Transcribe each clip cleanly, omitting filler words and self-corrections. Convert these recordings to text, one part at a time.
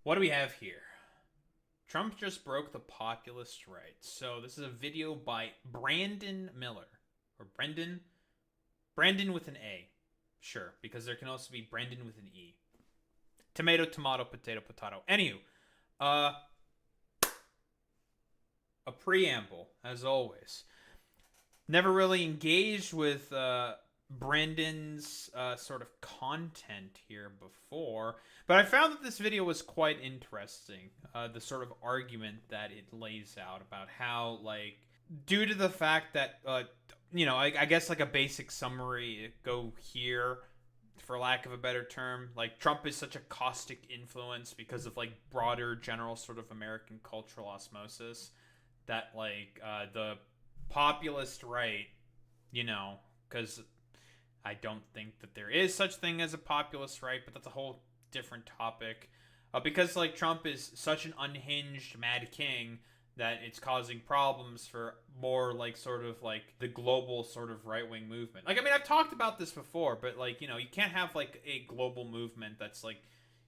What do we have here? Trump just broke the populist rights. So this is a video by Brandon Miller. Or Brendan. Brandon with an A. Sure, because there can also be Brendan with an E. Tomato, tomato, potato, potato. Anywho. A preamble, as always. Never really engaged with Brandon's sort of content here before, but I found that this video was quite interesting. The sort of argument that it lays out about how, like, due to the fact that, I guess like a basic summary go here, for lack of a better term, like Trump is such a caustic influence because of like broader general sort of American cultural osmosis that like the populist right, because I don't think that there is such thing as a populist right, but that's a whole different topic. Because like Trump is such an unhinged mad king that it's causing problems for more like sort of like the global sort of right-wing movement. Like, I mean, I've talked about this before, but like, you can't have like a global movement that's like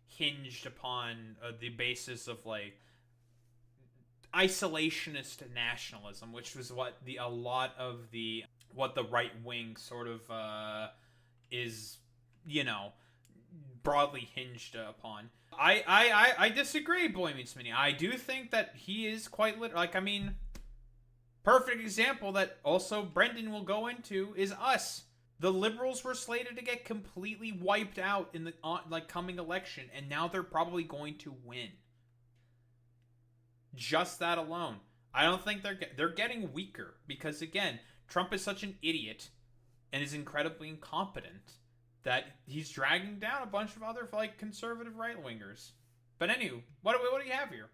hinged upon the basis of like isolationist nationalism, which was what the right wing sort of is, broadly hinged upon. I disagree, Boy Meets Mini. I do think that he is quite like, I mean, perfect example that also Brendan will go into is us. The liberals were slated to get completely wiped out in the coming election, and now they're probably going to win. Just that alone. I don't think they're getting weaker because, again, Trump is such an idiot and is incredibly incompetent that he's dragging down a bunch of other like conservative right-wingers. But anyway, what do you have here?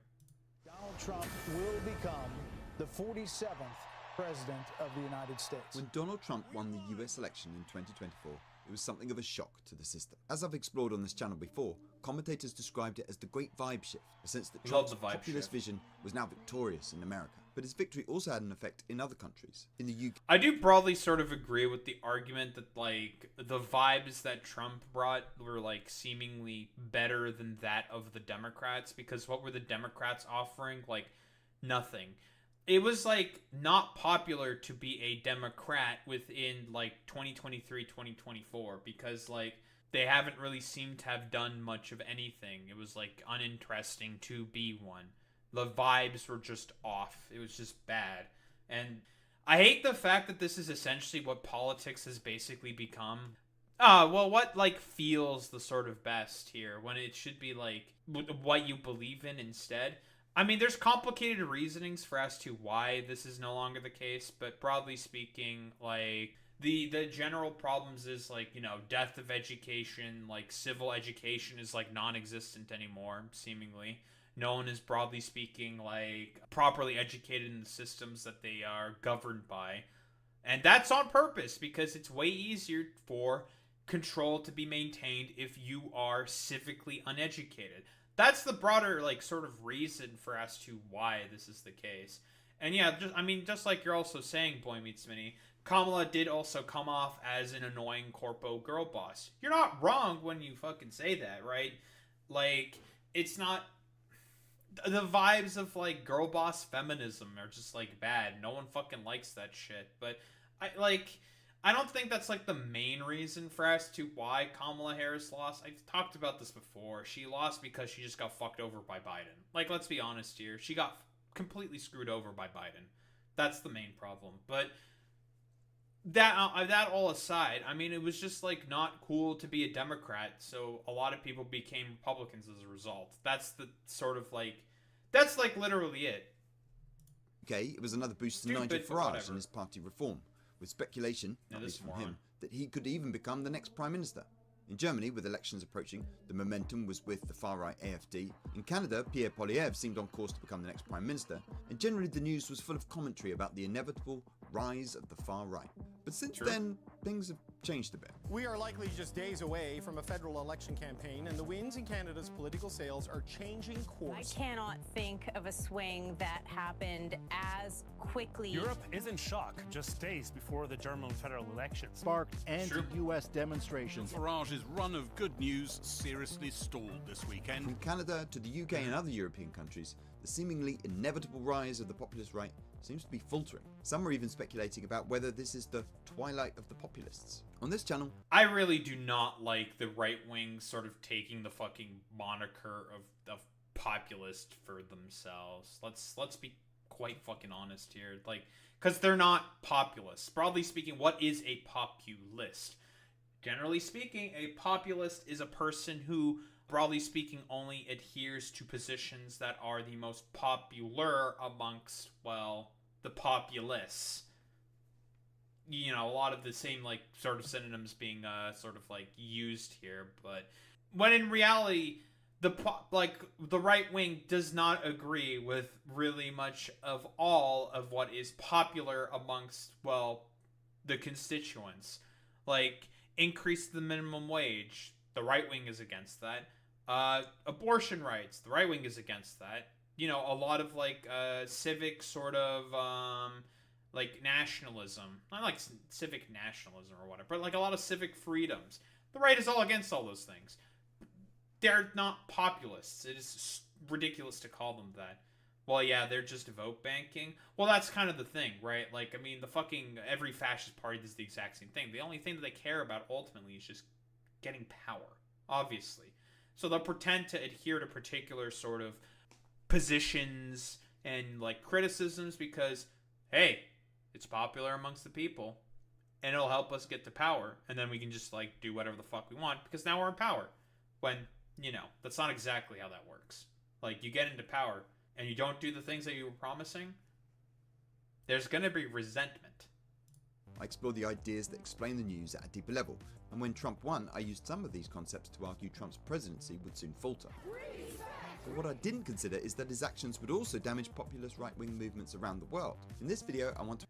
Donald Trump will become the 47th president of the United States. When Donald Trump won the US election in 2024, it was something of a shock to the system. As I've explored on this channel before, commentators described it as the great vibe shift, a sense that Trump's populist vision was now victorious in America. But his victory also had an effect in other countries. In the UK, I do broadly sort of agree with the argument that like the vibes that Trump brought were like seemingly better than that of the Democrats, because what were the Democrats offering? Like nothing. It was like not popular to be a Democrat within like 2023, 2024, because like they haven't really seemed to have done much of anything. It was like uninteresting to be one. The vibes were just off. It was just bad. And I hate the fact that this is essentially what politics has basically become. What like feels the sort of best here when it should be like what you believe in instead. I mean, there's complicated reasonings for as to why this is no longer the case, but broadly speaking, like the general problems is like, death of education, like civil education is like non-existent anymore, seemingly. No one is, broadly speaking, like properly educated in the systems that they are governed by. And that's on purpose because it's way easier for control to be maintained if you are civically uneducated. That's the broader, like, sort of reason for as to why this is the case. And yeah, just like you're also saying, Boy Meets Mini, Kamala did also come off as an annoying corpo girl boss. You're not wrong when you fucking say that, right? Like, it's not... The vibes of, like, girl boss feminism are just, like, bad. No one fucking likes that shit. But, I don't think that's, like, the main reason for as to why Kamala Harris lost. I've talked about this before. She lost because she just got fucked over by Biden. Like, let's be honest here. She got completely screwed over by Biden. That's the main problem. But that all aside, I mean, it was just, like, not cool to be a Democrat, so a lot of people became Republicans as a result. That's the sort of, like... That's, like, literally it. Okay, it was another boost to Nigel Farage and his party reform, with speculation, at least from him, that he could even become the next Prime Minister. In Germany, with elections approaching, the momentum was with the far-right AfD. In Canada, Pierre Poilievre seemed on course to become the next Prime Minister, and generally the news was full of commentary about the inevitable rise of the far-right. But since then, things have changed a bit. We are likely just days away from a federal election campaign, and the winds in Canada's political sails are changing course. I cannot think of a swing that happened as quickly. Europe is in shock just days before the German federal elections. Sparked anti-US demonstrations. Farage's run of good news seriously stalled this weekend. From Canada to the UK and other European countries, the seemingly inevitable rise of the populist right seems to be faltering. Some are even speculating about whether this is the twilight of the populists. On this channel, I really do not like the right wing sort of taking the fucking moniker of populist for themselves. Let's be quite fucking honest here. Like, because they're not populists. Broadly speaking, what is a populist? Generally speaking, a populist is a person who, broadly speaking, only adheres to positions that are the most popular amongst, well, the populace. You know, a lot of the same, like, sort of synonyms being sort of like used here, but when in reality the right wing does not agree with really much of all of what is popular amongst, well, the constituents. Like, increase the minimum wage, the right wing is against that. Abortion rights, the right wing is against that. You know, a lot of like civic sort of like nationalism, not like civic nationalism or whatever, but like a lot of civic freedoms. The right is all against all those things. They're not populists. It is ridiculous to call them that. Well, yeah, they're just vote banking. Well, that's kind of the thing, right? Like, I mean, the fucking every fascist party does the exact same thing. The only thing that they care about ultimately is just getting power, obviously. So they'll pretend to adhere to particular sort of positions and like criticisms because, hey, it's popular amongst the people and it'll help us get to power, and then we can just like do whatever the fuck we want because now we're in power. When, you know, that's not exactly how that works. Like, you get into power and you don't do the things that you were promising, there's gonna be resentment. I explore the ideas that explain the news at a deeper level, and when Trump won, I used some of these concepts to argue Trump's presidency would soon falter. But what I didn't consider is that his actions would also damage populist right-wing movements around the world. In this video, I want to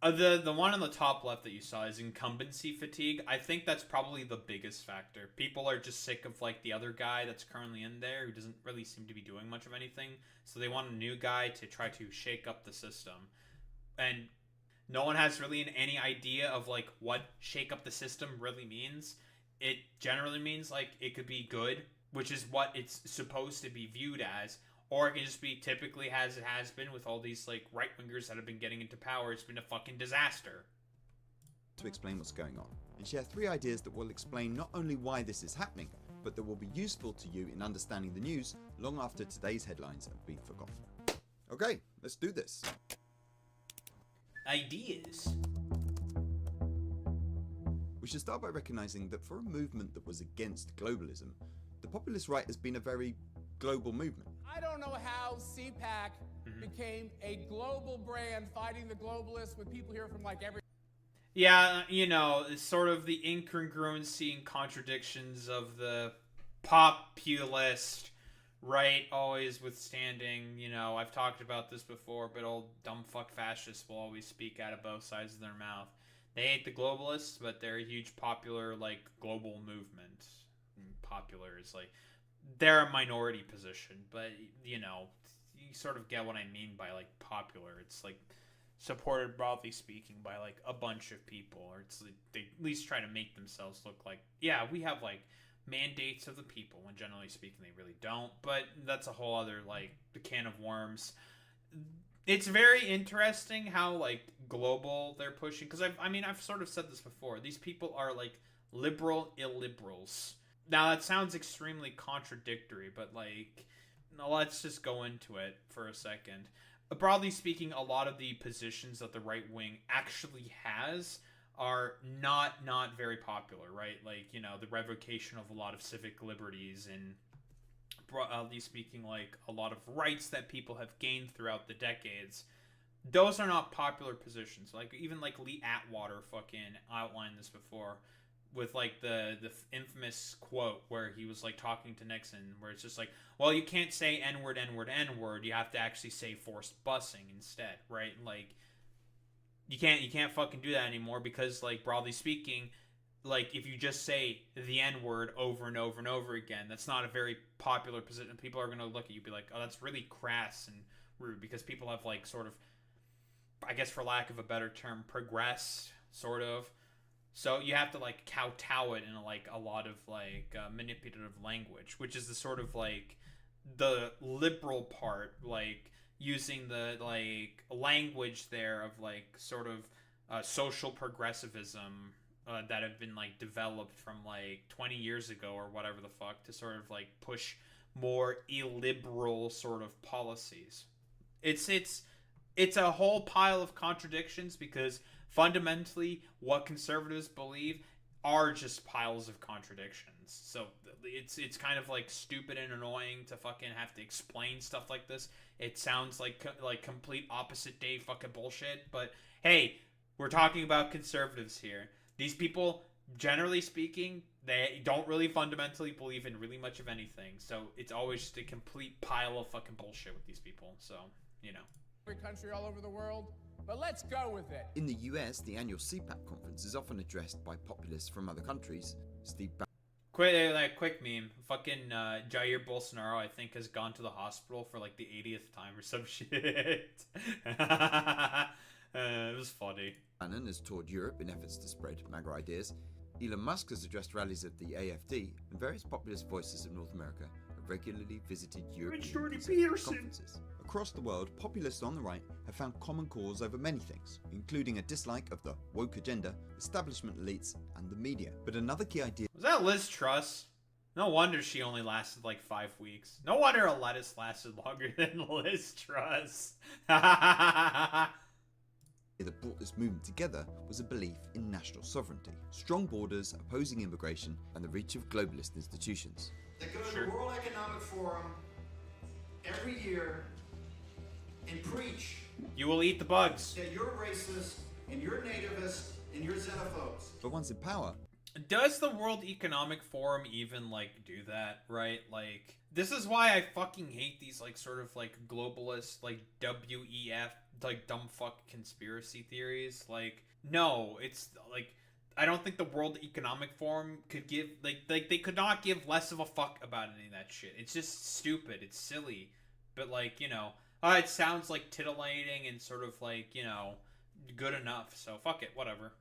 the one on the top left that you saw is incumbency fatigue. I think that's probably the biggest factor. People are just sick of like the other guy that's currently in there who doesn't really seem to be doing much of anything. So they want a new guy to try to shake up the system. And no one has really any idea of like what shake up the system really means. It generally means like it could be good, which is what it's supposed to be viewed as. Or it can just be typically, as it has been with all these like right-wingers that have been getting into power, it's been a fucking disaster. To explain what's going on, and share 3 ideas that will explain not only why this is happening, but that will be useful to you in understanding the news long after today's headlines have been forgotten. Okay, let's do this. Ideas. We should start by recognizing that for a movement that was against globalism, the populist right has been a very global movement. I don't know how CPAC became a global brand fighting the globalists with people here from like every... Yeah, you know, it's sort of the incongruency and contradictions of the populist right always withstanding, you know, I've talked about this before, but old dumb fuck fascists will always speak out of both sides of their mouth. They hate the globalists, but they're a huge popular, like, global movement. Popular is like... They're a minority position, but, you know, you sort of get what I mean by, like, popular. It's, like, supported, broadly speaking, by, like, a bunch of people. Or it's like, they at least try to make themselves look like, yeah, we have, like, mandates of the people, when generally speaking they really don't. But that's a whole other, like, can of worms. It's very interesting how, like, global they're pushing. Because, I've sort of said this before. These people are, like, liberal illiberals. Now, that sounds extremely contradictory, but, like, let's just go into it for a second. Broadly speaking, a lot of the positions that the right wing actually has are not very popular, right? Like, you know, the revocation of a lot of civic liberties and, broadly speaking, like, a lot of rights that people have gained throughout the decades. Those are not popular positions. Like, even, like, Lee Atwater fucking outlined this before. With, like, the infamous quote where he was, like, talking to Nixon, where it's just like, well, you can't say N-word, N-word, N-word. You have to actually say forced busing instead, right? Like, you can't fucking do that anymore because, like, broadly speaking, like, if you just say the N-word over and over and over again, that's not a very popular position. People are going to look at you and be like, oh, that's really crass and rude, because people have, like, sort of, I guess for lack of a better term, progressed, sort of. So you have to, like, kowtow it in, like, a lot of, like, manipulative language, which is the sort of, like, the liberal part, like, using the, like, language there of, like, sort of social progressivism that have been, like, developed from, like, 20 years ago or whatever the fuck to sort of, like, push more illiberal sort of policies. It's a whole pile of contradictions, because fundamentally what conservatives believe are just piles of contradictions. So it's kind of, like, stupid and annoying to fucking have to explain stuff like this. It sounds like complete opposite day fucking bullshit, but hey, we're talking about conservatives here. These people, generally speaking, they don't really fundamentally believe in really much of anything. So it's always just a complete pile of fucking bullshit with these people. So, you know. Every country all over the world, but let's go with it. In the US, the annual CPAC conference is often addressed by populists from other countries. Quick meme. Fucking Jair Bolsonaro, I think, has gone to the hospital for, like, the 80th time or some shit. It was funny. Bannon has toured Europe in efforts to spread MAGA ideas. Elon Musk has addressed rallies of the AfD, and various populist voices of North America have regularly visited European conferences. Across the world, populists on the right have found common cause over many things, including a dislike of the woke agenda, establishment elites, and the media. But another key idea... Was that Liz Truss? No wonder she only lasted like 5 weeks. No wonder a lettuce lasted longer than Liz Truss. that brought this movement together was a belief in national sovereignty, strong borders, opposing immigration, and the reach of globalist institutions. They go to the World Economic Forum every year and preach. You will eat the bugs. That you're racist, and you're nativist, and you're xenophobes. But once in power... Does the World Economic Forum even, like, do that, right? Like, this is why I fucking hate these, like, sort of, like, globalist, like, WEF, like, dumb fuck conspiracy theories. Like, no, it's, like, I don't think the World Economic Forum could give, like, they could not give less of a fuck about any of that shit. It's just stupid. It's silly. But, like, you know, it sounds, like, titillating and sort of, like, you know, good enough. So, fuck it, whatever.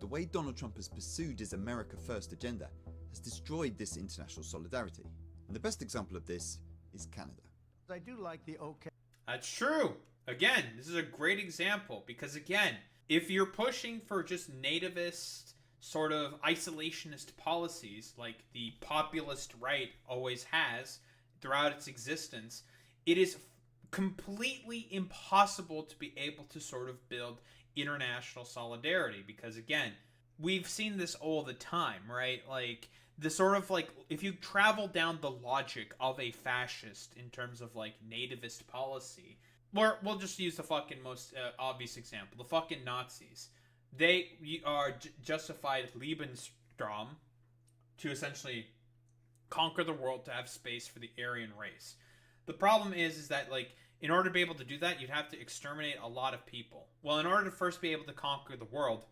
The way Donald Trump has pursued his America First agenda has destroyed this international solidarity. And the best example of this is Canada. I do like the OK. That's true. Again, this is a great example because, again, if you're pushing for just nativist, sort of isolationist policies like the populist right always has throughout its existence, it is completely impossible to be able to sort of build international solidarity because, again, we've seen this all the time, right? Like, the sort of, like, if you travel down the logic of a fascist in terms of, like, nativist policy, or we'll just use the fucking most obvious example, the fucking Nazis. They are justified Lebensraum to essentially conquer the world to have space for the Aryan race. The problem is that, like, in order to be able to do that, you'd have to exterminate a lot of people. Well, in order to first be able to conquer the world,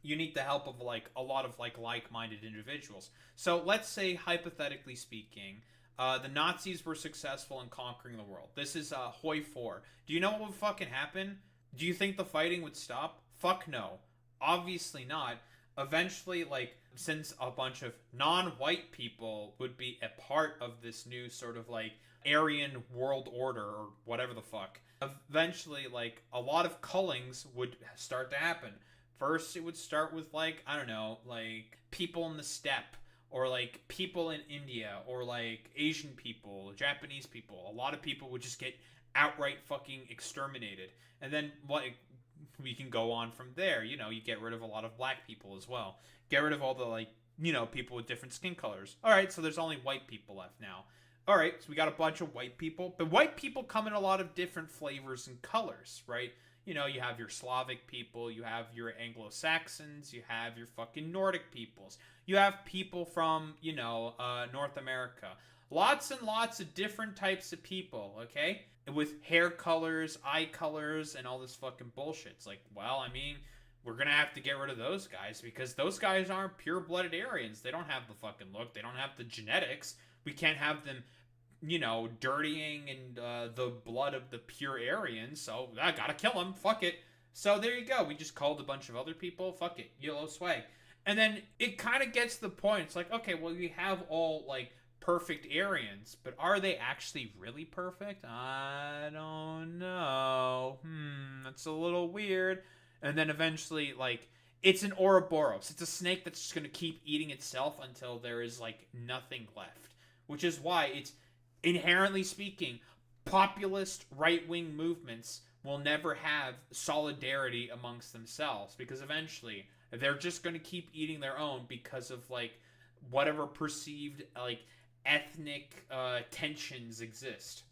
you need the help of, like, a lot of, like-minded individuals. So let's say, hypothetically speaking, the Nazis were successful in conquering the world. This is Hoi 4. Do you know what would fucking happen? Do you think the fighting would stop? Fuck no. Obviously not. Eventually, like, since a bunch of non-white people would be a part of this new sort of, like, Aryan world order or whatever the fuck, eventually, like, a lot of cullings would start to happen. First, it would start with, like, I don't know, like, people in the steppe, or, like, people in India, or, like, Asian people, Japanese people. A lot of people would just get outright fucking exterminated. And then, like, we can go on from there. You know, you get rid of a lot of black people as well. Get rid of all the, like, you know, people with different skin colors. Alright, so there's only white people left now. Alright, so we got a bunch of white people. But white people come in a lot of different flavors and colors, right? You know, you have your Slavic people, you have your Anglo-Saxons, you have your fucking Nordic peoples. You have people from, you know, North America. Lots and lots of different types of people, okay? With hair colors, eye colors, and all this fucking bullshit. It's like, well, I mean, we're gonna have to get rid of those guys because those guys aren't pure-blooded Aryans. They don't have the fucking look. They don't have the genetics. We can't have them, you know, dirtying and the blood of the pure Aryans. So I gotta kill them. Fuck it. So there you go. We just called a bunch of other people. Fuck it. YOLO swag. And then it kind of gets to the point. It's like, okay, well, we have all, like, perfect Aryans, but are they actually really perfect? I don't know. That's a little weird. And then eventually, like, it's an Ouroboros. It's a snake that's just going to keep eating itself until there is, like, nothing left. Which is why it's, inherently speaking, populist right-wing movements will never have solidarity amongst themselves. Because eventually, they're just going to keep eating their own because of, like, whatever perceived, like, ethnic tensions exist.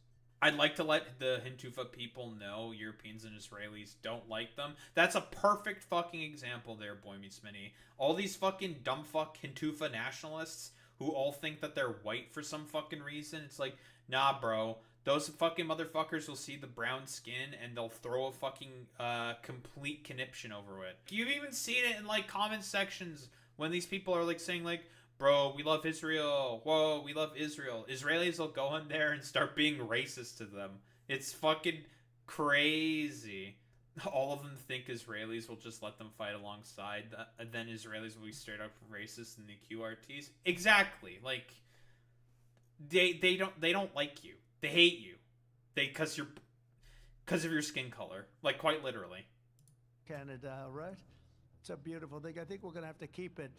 I'd like to let the Hintufa people know Europeans and Israelis don't like them. That's a perfect fucking example there, Boy Meets Mini. All these fucking dumbfuck Hintufa nationalists who all think that they're white for some fucking reason. It's like, nah, bro. Those fucking motherfuckers will see the brown skin and they'll throw a fucking complete conniption over it. You've even seen it in, like, comment sections when these people are, like, saying, like, bro, we love Israel. Whoa, we love Israel. Israelis will go in there and start being racist to them. It's fucking crazy. All of them think Israelis will just let them fight alongside. Then Israelis will be straight up racist in the QRTs. Exactly. Like, they don't like you. They hate you. Because of your skin color. Like, quite literally. Canada, right? It's a beautiful thing. I think we're going to have to keep it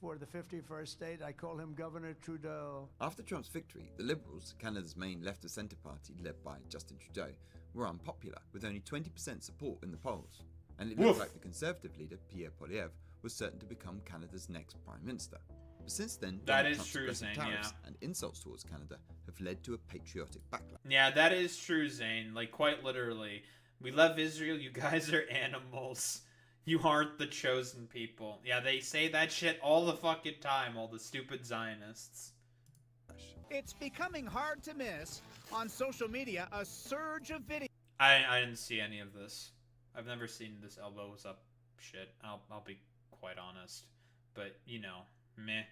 for the 51st state. I call him Governor Trudeau. After Trump's victory, the Liberals, Canada's main left-of-centre party led by Justin Trudeau, were unpopular, with only 20% support in the polls. And it looked like the Conservative leader, Pierre Poilievre, was certain to become Canada's next Prime Minister. But since then, Trump's aggressive tariffs and insults towards Canada have led to a patriotic backlash. Yeah, that is true, Zane. Like, quite literally. We love Israel, you guys are animals. You aren't the chosen people. Yeah, they say that shit all the fucking time, all the stupid Zionists. It's becoming hard to miss on social media a surge of videos. I didn't see any of this. I've never seen this elbows up shit. I'll be quite honest. But, you know, meh.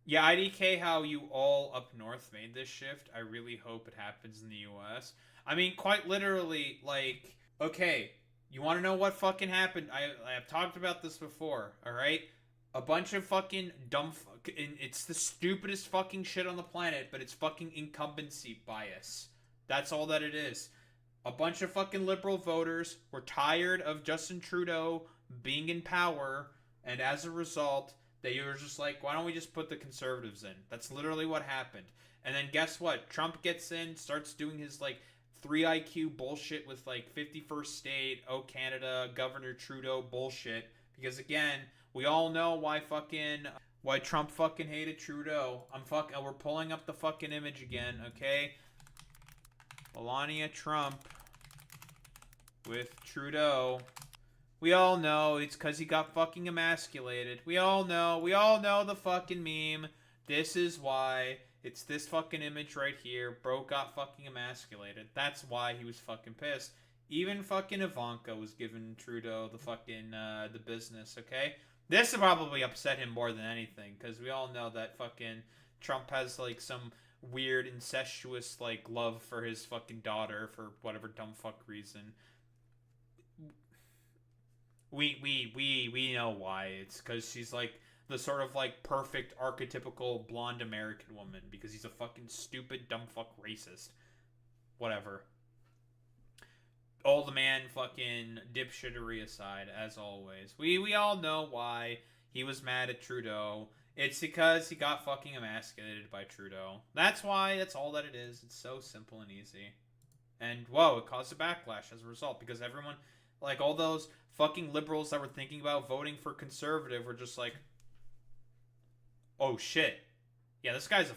Yeah, IDK how you all up north made this shift. I really hope it happens in the US. I mean, quite literally, like, okay, you want to know what fucking happened? I have talked about this before, alright? A bunch of fucking dumb it's the stupidest fucking shit on the planet, but it's fucking incumbency bias. That's all that it is. A bunch of fucking liberal voters were tired of Justin Trudeau being in power, and as a result, they were just like, why don't we just put the conservatives in? That's literally what happened. And then guess what? Trump gets in, starts doing his, like, 3 IQ bullshit with, like, 51st state, oh Canada, Governor Trudeau bullshit. Because again, we all know why Trump fucking hated Trudeau. We're pulling up the fucking image again, okay? Melania Trump with Trudeau. We all know it's because he got fucking emasculated. We all know the fucking meme. This is why. It's this fucking image right here. Bro got fucking emasculated. That's why he was fucking pissed. Even fucking Ivanka was giving Trudeau the fucking, the business, okay? This probably upset him more than anything, because we all know that fucking Trump has, like, some weird incestuous, like, love for his fucking daughter for whatever dumb fuck reason. We know why. It's because she's, like, the sort of, like, perfect archetypical blonde American woman, because he's a fucking stupid dumb fuck racist. Whatever. All the man fucking dipshittery aside, as always. We all know why he was mad at Trudeau. It's because he got fucking emasculated by Trudeau. That's why. That's all that it is. It's so simple and easy. And, whoa, it caused a backlash as a result, because everyone, like, all those fucking liberals that were thinking about voting for conservative were just like, oh, shit. Yeah, this guy's a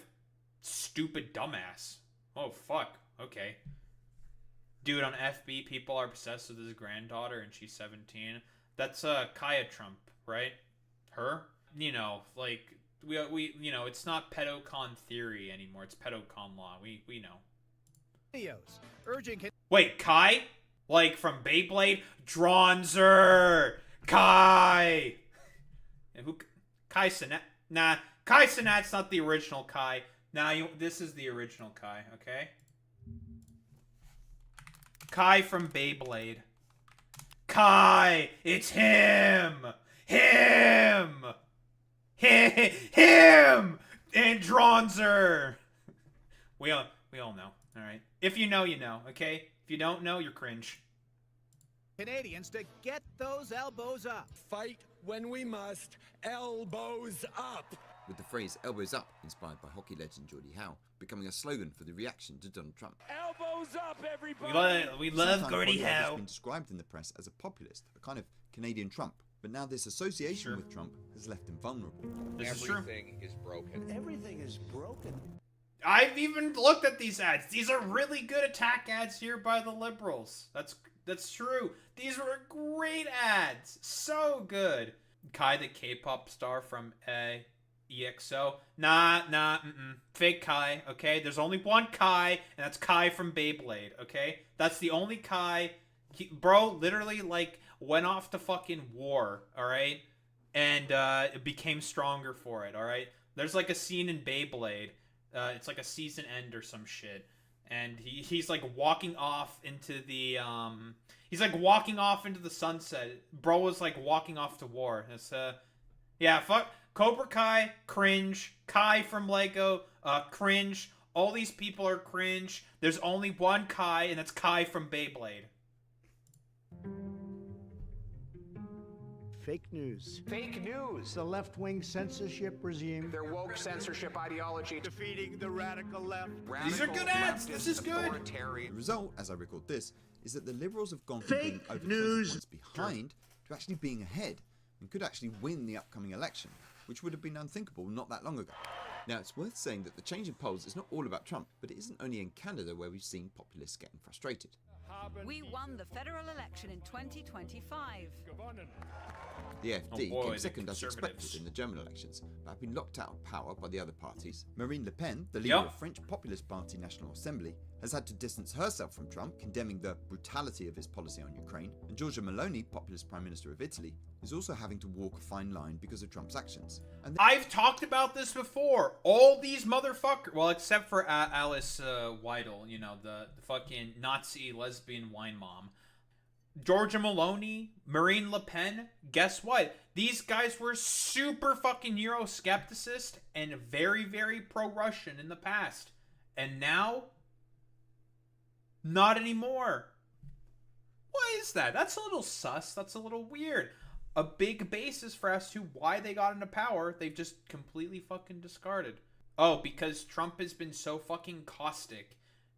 stupid dumbass. Oh, fuck. Okay. Dude, on FB, people are obsessed with his granddaughter, and she's 17. That's, Kaya Trump, right? Her? You know, like, we you know, it's not pedocon theory anymore. It's pedocon law. We know. Videos urging... Wait, Kai? Like, from Beyblade? Dronzer! Kai! And who? Kai Cenat? Nah, Kai Cenat's not the original Kai. Nah, this is the original Kai, okay? Kai from Beyblade. Kai! It's him! Him! Him! And Dronzer! We all know, alright? If you know, you know, okay? If you don't know, you're cringe. Canadians to get those elbows up. Fight when we must, elbows up. With the phrase elbows up, inspired by hockey legend Gordie Howe, becoming a slogan for the reaction to Donald Trump. Elbows up, everybody! We love Gordie Howe. Has been described in the press as a populist, a kind of Canadian Trump. But now this association with Trump has left him vulnerable. Everything is broken. Everything is broken. I've even looked at these ads. These are really good attack ads here by the liberals. That's true. These were great ads. So good. Kai, the K-pop star from EXO. Nah. Fake Kai, okay? There's only one Kai, and that's Kai from Beyblade, okay? That's the only Kai. Bro literally, like, went off to fucking war, alright? And it became stronger for it, alright? There's, like, a scene in Beyblade. It's like a season end or some shit. And he's like walking off into the sunset. Bro was like walking off to war. It's yeah, fuck Cobra Kai, cringe. Kai from Lego, cringe. All these people are cringe. There's only one Kai, and that's Kai from Beyblade. Fake news. Fake news. The left-wing censorship regime. Their woke censorship ideology. Defeating the radical left. These are good ads. This is good. The result, as I record this, is that the Liberals have gone from being over 20 points behind to actually being ahead, and could actually win the upcoming election, which would have been unthinkable not that long ago. Now, it's worth saying that the change in polls is not all about Trump, but it isn't only in Canada where we've seen populists getting frustrated. We won the federal election in 2025. The AfD came second as expected in the German elections, but have been locked out of power by the other parties. Marine Le Pen, the leader of French Populist Party National Assembly, has had to distance herself from Trump, condemning the brutality of his policy on Ukraine. And Giorgia Meloni, Populist Prime Minister of Italy, is also having to walk a fine line because of Trump's actions. And I've talked about this before. All these motherfuckers, well, except for Alice Weidel, you know, the fucking Nazi lesbian wine mom. Giorgia Meloni, Marine Le Pen, guess what? These guys were super fucking Euroscepticist and very, very pro-Russian in the past. And now, not anymore. Why is that? That's a little sus. That's a little weird. A big basis for as to why they got into power, they've just completely fucking discarded. Oh, because Trump has been so fucking caustic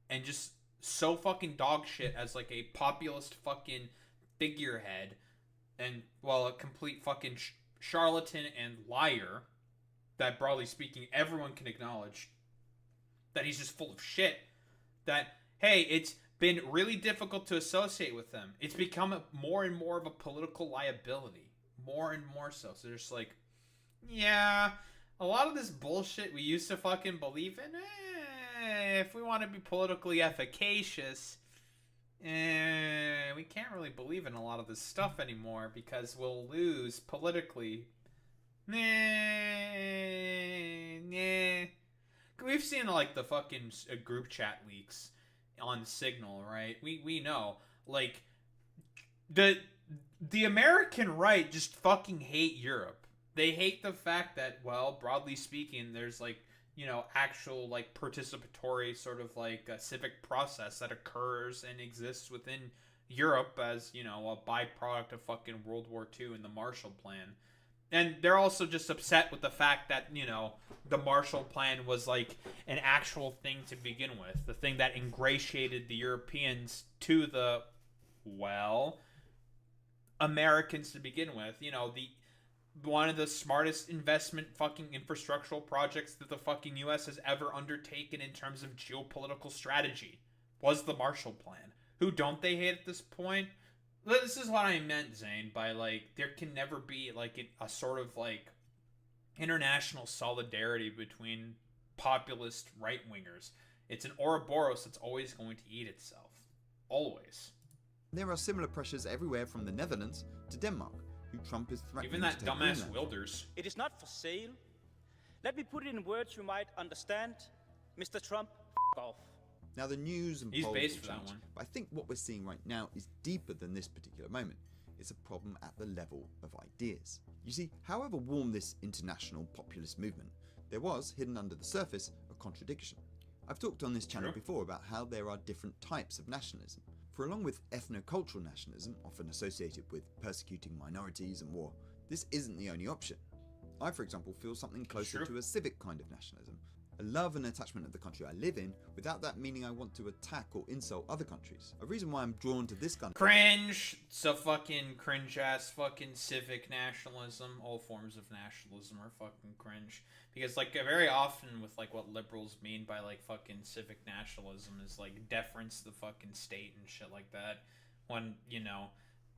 and just so fucking dog shit as like a populist fucking figurehead and, well, a complete fucking charlatan and liar that, broadly speaking, everyone can acknowledge that he's just full of shit. That, hey, it's been really difficult to associate with them. It's become more and more of a political liability. More and more so. So they're just like, yeah, a lot of this bullshit we used to fucking believe in, if we want to be politically efficacious, we can't really believe in a lot of this stuff anymore because we'll lose politically. We've seen like the fucking group chat leaks on Signal, right? We know, like, the American right just fucking hate Europe. They hate the fact that, well, broadly speaking, there's like, you know, actual like participatory sort of like a civic process that occurs and exists within Europe as, you know, a byproduct of fucking World War II and the Marshall Plan. And they're also just upset with the fact that, you know, the Marshall Plan was like an actual thing to begin with. The thing that ingratiated the Europeans to the, well, Americans to begin with. You know, one of the smartest investment fucking infrastructural projects that the fucking US has ever undertaken in terms of geopolitical strategy was the Marshall Plan. Who don't they hate at this point? This is what I meant, Zane, by like, there can never be like a sort of like international solidarity between populist right-wingers. It's an Ouroboros that's always going to eat itself. Always. There are similar pressures everywhere from the Netherlands to Denmark, who Trump is threatening. Even that to take dumbass Greenland. Wilders. It is not for sale. Let me put it in words you might understand. Mr. Trump, f*** off. Now the news and He's polls based will for that change, one. but I think what we're seeing right now is deeper than this particular moment. It's a problem at the level of ideas. You see, however warm this international populist movement, there was, hidden under the surface, a contradiction. I've talked on this channel before about how there are different types of nationalism. For along with ethno-cultural nationalism, often associated with persecuting minorities and war, this isn't the only option. I, for example, feel something closer to a civic kind of nationalism. A love and attachment of the country I live in, without that meaning I want to attack or insult other countries. A reason why I'm drawn to this kind of cringe. So fucking cringe ass fucking civic nationalism. All forms of nationalism are fucking cringe. Because like very often with like what liberals mean by like fucking civic nationalism is like deference to the fucking state and shit like that. When, you know,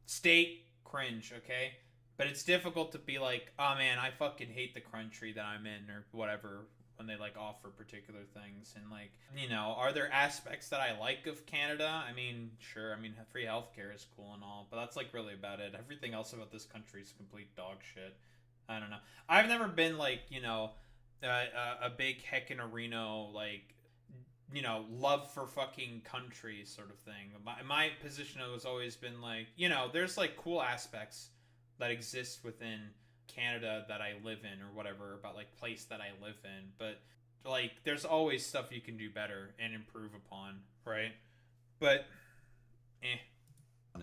state cringe, okay? But it's difficult to be like, oh man, I fucking hate the country that I'm in or whatever, when they like offer particular things. And like, you know, are there aspects that I like of Canada? I mean, sure, I mean, free healthcare is cool and all, but that's like really about it. Everything else about this country is complete dog shit. I don't know. I've never been like, you know, a big heckin' like, you know, love for fucking country sort of thing. My position has always been like, you know, there's like cool aspects that exist within Canada that I live in or whatever, about like place that I live in, but like there's always stuff you can do better and improve upon, right? But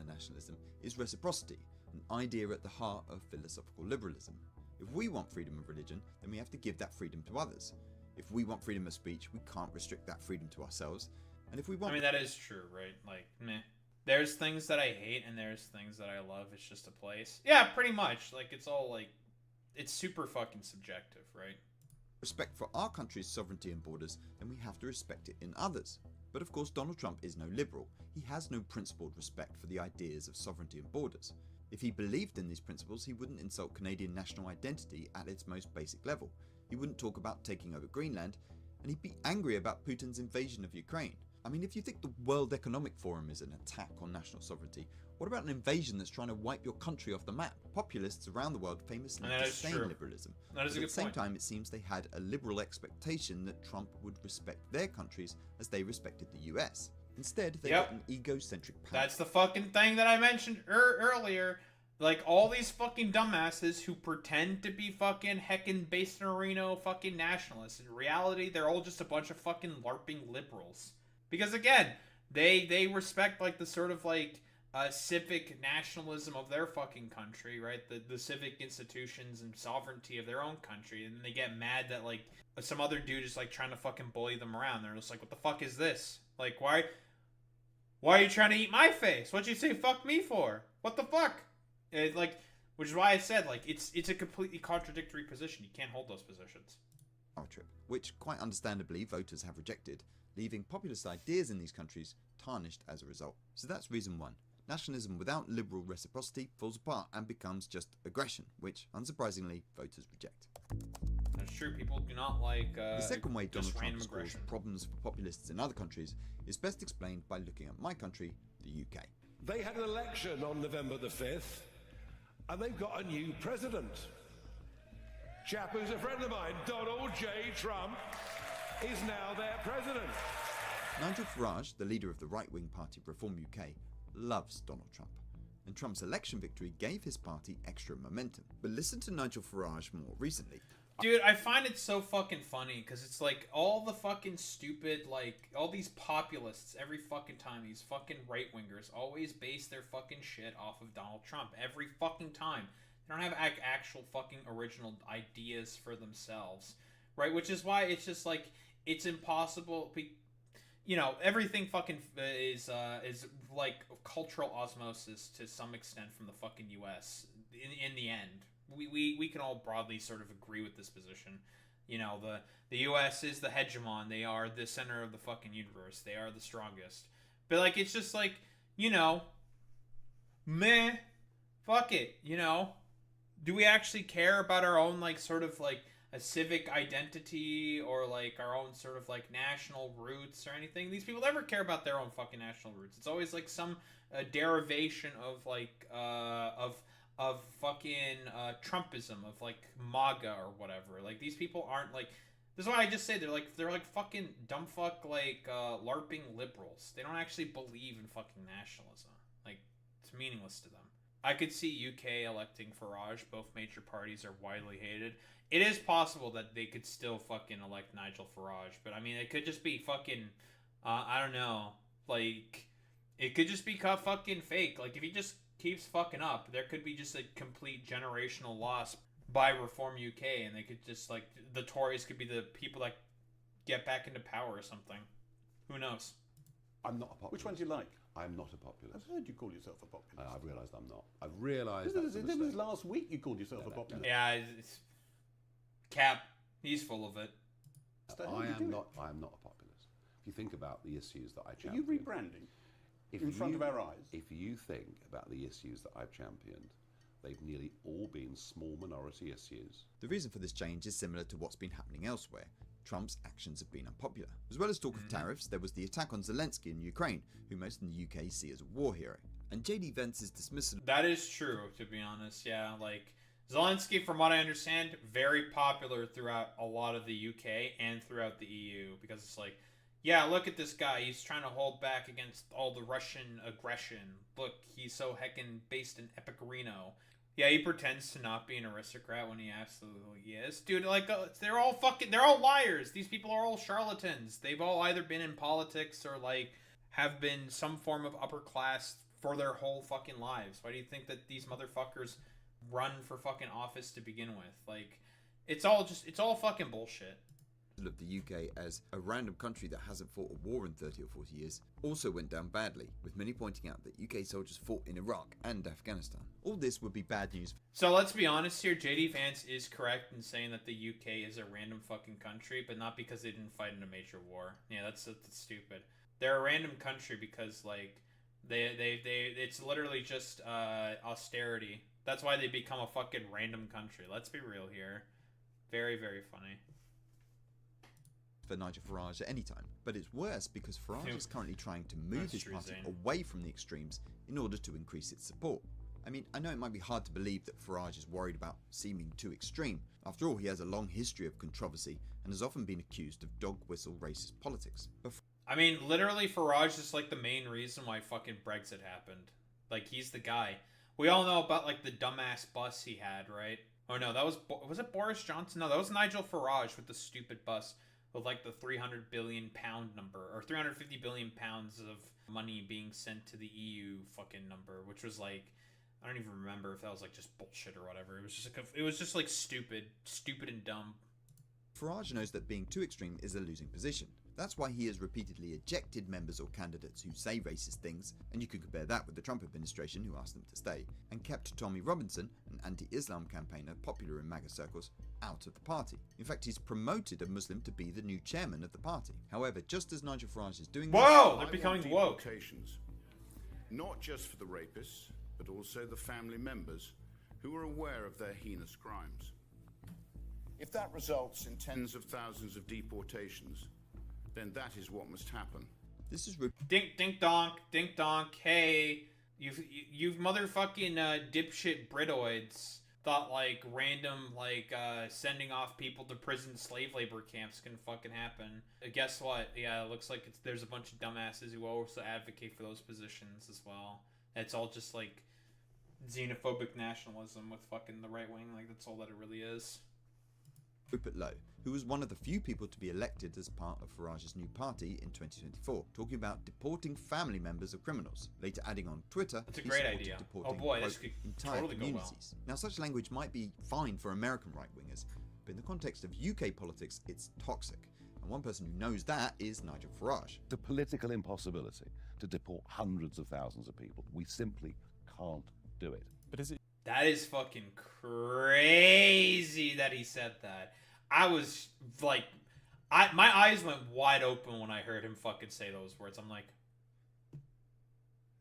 nationalism is reciprocity, an idea at the heart of philosophical liberalism. If we want freedom of religion, then we have to give that freedom to others. If we want freedom of speech, we can't restrict that freedom to ourselves. And if we want, I mean, that is true, right? Like, meh. There's things that I hate and there's things that I love. It's just a place. Yeah, pretty much. Like, it's all like, it's super fucking subjective, right? Respect for our country's sovereignty and borders, then we have to respect it in others. But of course, Donald Trump is no liberal. He has no principled respect for the ideas of sovereignty and borders. If he believed in these principles, he wouldn't insult Canadian national identity at its most basic level. He wouldn't talk about taking over Greenland, and he'd be angry about Putin's invasion of Ukraine. I mean, if you think the World Economic Forum is an attack on national sovereignty, what about an invasion that's trying to wipe your country off the map? Populists around the world famously disdain liberalism. That is a good point. At the same time, it seems they had a liberal expectation that Trump would respect their countries as they respected the US. Instead, they got an egocentric power. That's the fucking thing that I mentioned earlier. Like, all these fucking dumbasses who pretend to be fucking heckin' Bastarino fucking nationalists. In reality, they're all just a bunch of fucking LARPing liberals. Because, again, they respect, like, the sort of, like, civic nationalism of their fucking country, right? The civic institutions and sovereignty of their own country. And then they get mad that, like, some other dude is, like, trying to fucking bully them around. They're just like, what the fuck is this? Like, why are you trying to eat my face? What'd you say fuck me for? What the fuck? Like, which is why I said, like, it's a completely contradictory position. You can't hold those positions. Our trip, which quite understandably voters have rejected, leaving populist ideas in these countries tarnished as a result. So that's reason one. Nationalism without liberal reciprocity falls apart and becomes just aggression, which, unsurprisingly, voters reject. That's true. People do not like the second way Donald Trump has caused problems for populists in other countries is best explained by looking at my country, the UK. They had an election on November the 5th, and they've got a new president. Chap who's a friend of mine, Donald J. Trump, is now their president. Nigel Farage, the leader of the right-wing party Reform UK, loves Donald Trump, and Trump's election victory gave his party extra momentum. But listen to Nigel Farage more recently. Dude, I find it so fucking funny, because it's like all the fucking stupid, like, all these populists every fucking time, these fucking right-wingers always base their fucking shit off of Donald Trump. Every fucking time. They don't have actual fucking original ideas for themselves, right? Which is why it's just like, it's impossible. You know, everything fucking is like cultural osmosis to some extent from the fucking US in the end. We can all broadly sort of agree with this position. You know, the US is the hegemon. They are the center of the fucking universe. They are the strongest. But, like, it's just like, you know, meh, fuck it, you know? Do we actually care about our own, like, sort of, like, a civic identity or, like, our own sort of, like, national roots or anything? These people never care about their own fucking national roots. It's always, like, some derivation of, like, of of fucking Trumpism, of like MAGA or whatever. Like, these people aren't like, this is why I just say they're like fucking dumb fuck like LARPing liberals. They don't actually believe in fucking nationalism. Like, it's meaningless to them. I could see UK electing Farage. Both major parties are widely hated. It is possible that they could still fucking elect Nigel Farage, but I mean, it could just be fucking, I don't know, like, it could just be fucking fake. Like, if he just keeps fucking up, there could be just a complete generational loss by Reform UK, and they could just, like, the Tories could be the people that get back into power or something. Who knows? I'm not a populist. Which one do you like? I'm not a populist. I've heard you call yourself a populist. I've realised I'm not. I've realised that's a mistake. This was last week you called yourself a populist. Yeah, it's Cap. He's full of it. I am not a populist. If you think about the issues that I champion... Are you rebranding in front of our eyes? If you think about the issues that I've championed, they've nearly all been small minority issues. The reason for this change is similar to what's been happening elsewhere. Trump's actions have been unpopular. As well as talk of tariffs, there was the attack on Zelensky in Ukraine, who most in the UK see as a war hero. And JD Vance's dismissal... That is true, to be honest, yeah. Like, Zelensky, from what I understand, very popular throughout a lot of the UK and throughout the EU, because it's like, yeah, look at this guy, he's trying to hold back against all the Russian aggression. Look, he's so heckin' based in Epicureno. Yeah, he pretends to not be an aristocrat when he absolutely is. Dude, like, they're all liars. These people are all charlatans. They've all either been in politics or, like, have been some form of upper class for their whole fucking lives. Why do you think that these motherfuckers run for fucking office to begin with? Like, it's all fucking bullshit. Of the UK as a random country that hasn't fought a war in 30 or 40 years also went down badly, with many pointing out that UK soldiers fought in Iraq and Afghanistan. All this would be bad news. So let's be honest here, JD Vance is correct in saying that the UK is a random fucking country, but not because they didn't fight in a major war. Yeah, that's stupid. They're a random country because, like, it's literally just austerity. That's why they become a fucking random country. Let's be real here. Very, very funny. For Nigel Farage at any time, but it's worse because Farage is currently trying to move his party away from the extremes in order to increase its support. I mean, I know it might be hard to believe that Farage is worried about seeming too extreme. After all, he has a long history of controversy and has often been accused of dog-whistle racist politics. But I mean, literally, Farage is like the main reason why fucking Brexit happened. Like, he's the guy. We all know about, like, the dumbass bus he had, right? Oh no, that was it Boris Johnson? No, that was Nigel Farage with the stupid bus. With like the 300 billion pound number, or 350 billion pounds of money being sent to the EU fucking number, which was like, I don't even remember if that was like just bullshit or whatever. It was just like stupid and dumb. Farage knows that being too extreme is a losing position. That's why he has repeatedly ejected members or candidates who say racist things, and you could compare that with the Trump administration, who asked them to stay, and kept Tommy Robinson, an anti-Islam campaigner popular in MAGA circles, out of the party. In fact, he's promoted a Muslim to be the new chairman of the party. However, just as Nigel Farage is doing Whoa! They're becoming woke. Not just for the rapists, but also the family members who are aware of their heinous crimes. If that results in tens of thousands of deportations, then that is what must happen. This is dink donk. Hey, you motherfucking dipshit Britoids thought like random like sending off people to prison slave labor camps can fucking happen. Guess what? Yeah, it looks like there's a bunch of dumbasses who also advocate for those positions as well. It's all just like xenophobic nationalism with fucking the right wing. Like, that's all that it really is. Rupert Lowe, who was one of the few people to be elected as part of Farage's new party in 2024, talking about deporting family members of criminals, later adding on Twitter, that's a great idea. Deporting, oh boy, this could entire totally communities. Go well. Now, such language might be fine for American right-wingers, but in the context of UK politics, it's toxic. And one person who knows that is Nigel Farage. The political impossibility to deport hundreds of thousands of people. We simply can't do it. But is it? That is fucking crazy that he said that. I was like, my eyes went wide open when I heard him fucking say those words. I'm like,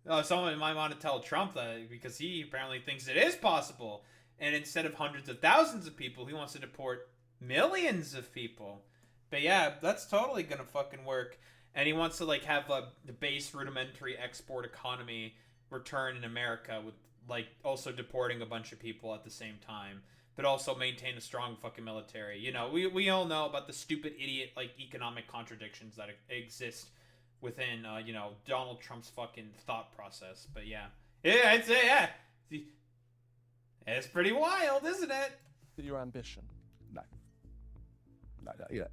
oh, someone might want to tell Trump that because he apparently thinks it is possible. And instead of hundreds of thousands of people, he wants to deport millions of people. But yeah, that's totally gonna fucking work. And he wants to like have the base rudimentary export economy return in America with like also deporting a bunch of people at the same time, but also maintain a strong fucking military. You know, we all know about the stupid idiot like economic contradictions that exist within you know, Donald Trump's fucking thought process. But yeah, I'd say it's pretty wild, isn't it? Your ambition. No. You know,